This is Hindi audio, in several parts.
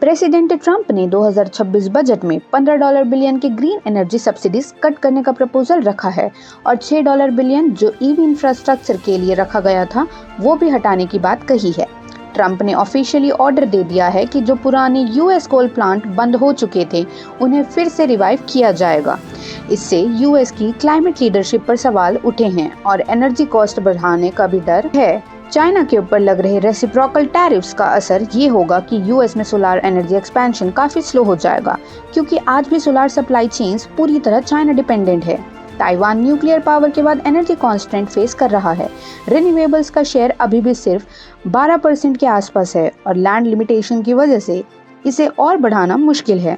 प्रेसिडेंट ट्रंप ने 2026 बजट में $15 बिलियन के ग्रीन एनर्जी सब्सिडीज कट करने का प्रपोजल रखा है और $6 बिलियन जो ईवी इंफ्रास्ट्रक्चर के लिए रखा गया था वो भी हटाने की बात कही है। ट्रंप ने ऑफिशियली ऑर्डर दे दिया है कि जो पुराने यूएस कोल प्लांट बंद हो चुके थे उन्हें फिर से रिवाइव किया जाएगा। इससे यूएस की क्लाइमेट लीडरशिप पर सवाल उठे हैं और एनर्जी कॉस्ट बढ़ाने का भी डर है। चाइना के ऊपर लग रहे रेसिप्रोकल टैरिफ्स का असर ये होगा कि यूएस में सोलार एनर्जी एक्सपेंशन काफी स्लो हो जाएगा, क्योंकि आज भी सोलार सप्लाई चेन्स पूरी तरह चाइना डिपेंडेंट है। ताइवान न्यूक्लियर पावर के बाद एनर्जी कॉन्स्टेंट फेस कर रहा है। रिन्यूएबल्स का शेयर अभी भी सिर्फ 12% के आसपास है और लैंड लिमिटेशन की वजह से इसे और बढ़ाना मुश्किल है।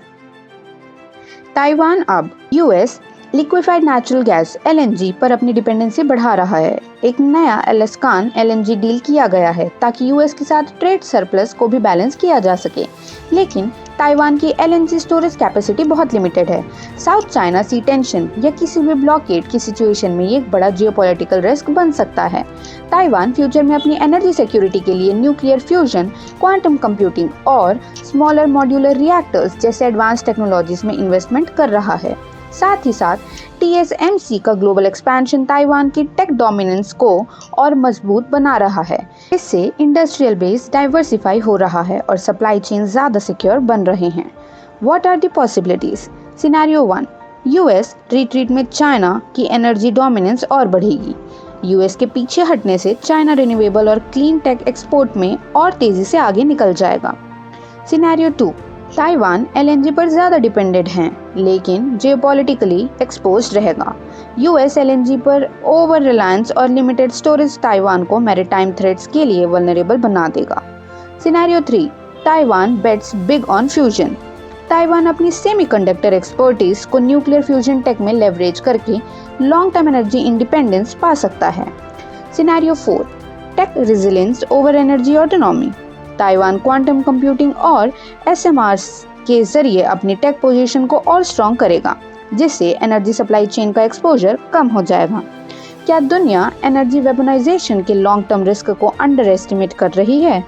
ताइवान अब US liquefied natural gas LNG पर अपनी डिपेंडेंसी बढ़ा रहा है। एक नया अलास्कान LNG डील किया गया है ताकि यूएस के साथ ट्रेड सरप्लस को भी बैलेंस किया जा सके, लेकिन ताइवान की LNG स्टोरेज कैपेसिटी बहुत लिमिटेड है। साउथ चाइना सी टेंशन या किसी भी ब्लॉकेड की सिचुएशन में ये एक बड़ा जियोपॉलिटिकल रिस्क बन सकता है। ताइवान फ्यूचर में अपनी एनर्जी सिक्योरिटी के लिए न्यूक्लियर फ्यूजन, क्वांटम कंप्यूटिंग और स्मॉलर मॉड्यूलर रिएक्टर्स जैसे एडवांस टेक्नोलॉजीज में इन्वेस्टमेंट कर रहा है। साथ ही साथ TSMC का ग्लोबल एक्सपेंशन ताइवान की टेक डोमिनेंस को और मजबूत बना रहा है। इससे इंडस्ट्रियल बेस डाइवर्सिफाई हो रहा है और सप्लाई चेन ज्यादा सिक्योर बन रहे हैं। What are the possibilities? Scenario 1, US retreat में चाइना की एनर्जी डोमिनेंस और बढ़ेगी। यूएस के पीछे हटने से चाइना रिन्यूएबल और क्लीन टेक एक्सपोर्ट में और तेजी से आगे निकल जाएगा। सिनेरियो 2, ताइवान LNG पर ज्यादा डिपेंडेंट हैं, लेकिन जियोपॉलिटिकली एक्सपोज्ड रहेगा। यूएस LNG पर ओवर रिलायंस और लिमिटेड स्टोरेज ताइवान को मैरीटाइम थ्रेट्स के लिए वल्नरेबल बना देगा। Scenario 3, Taiwan bets big on fusion. Taiwan अपनी सेमीकंडक्टर एक्सपर्टीज को न्यूक्लियर फ्यूजन टेक में लेवरेज करके लॉन्ग टर्म एनर्जी इंडिपेंडेंस पा सकता है। Scenario 4, tech resilience over energy autonomy. Taiwan quantum computing और SMRs के जरिए अपनी टेक पोजीशन को और स्ट्रॉन्ग करेगा, जिससे एनर्जी सप्लाई चेन का एक्सपोजर कम हो जाएगा। क्या दुनिया एनर्जी वेपनाइजेशन के लॉन्ग टर्म रिस्क को अंडर एस्टिमेट कर रही है?